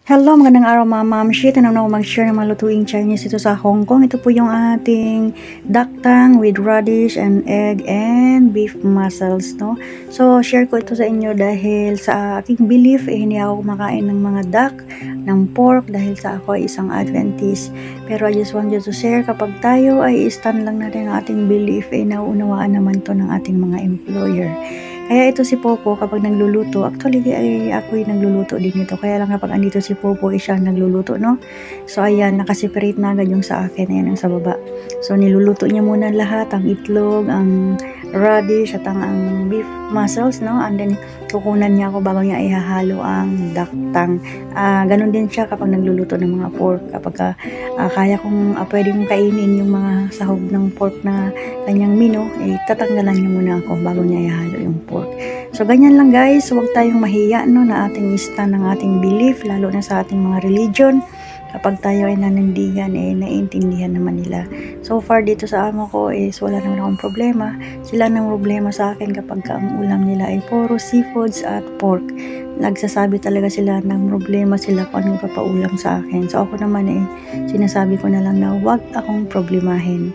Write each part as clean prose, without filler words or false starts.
Hello, magandang araw mga mamshi. Tanong na ako mag-share ng mga lutuing Chinese dito sa Hong Kong. Ito po yung ating duck with radish and egg and beef muscles, no? So, share ko ito sa inyo dahil sa aking belief, hindi ako kumakain ng mga duck, ng pork dahil sa ako ay isang Adventist. Pero I just want you to share, kapag tayo ay stand lang natin ang ating belief, nauunawaan naman to ng ating mga employer. Kaya ito si Popo kapag nagluluto, actually ay ako yung nagluluto din ito. Kaya lang kapag andito si Popo, siya nagluluto, no? So ayan, nakaseparate na agad yung sa akin, ayan ang sa baba. So niluluto niya muna lahat, ang itlog, ang radish at ang beef muscles, no? And then kukunan niya ako bago niya ihahalo ang duck tongue. Ganun din siya kapag nagluluto ng mga pork. Kapag kaya kong pwedeng kainin yung mga sahog ng pork na kanyang mino, tatanggalan niya muna ako bago niya ihalo yung pork. So ganyan lang guys, huwag tayong mahiya, no, na ating stand ng ating belief, lalo na sa ating mga religion. Kapag tayo ay nanindigan, naiintindihan naman nila. So far dito sa amo ko is wala naman akong problema. Sila nang problema sa akin kapag ang ulam nila ay puro seafoods at pork. Nagsasabi talaga sila ng problema sila kung ano papaulam sa akin. So ako naman sinasabi ko na lang na huwag akong problemahin.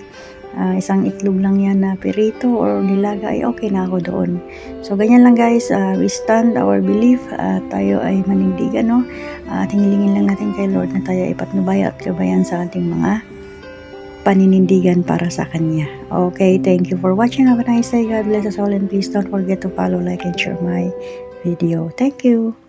Isang itlog lang yan na perito or nilaga ay okay na ako doon. So ganyan lang guys, we stand our belief, tayo ay manindigan, no? At hinilingin lang natin kay Lord na tayo ay patnubay at gabayan sa ating mga paninindigan para sa Kanya. Okay, thank you for watching. Have a nice day. God bless us all and please don't forget to follow, like, and share my video. Thank you.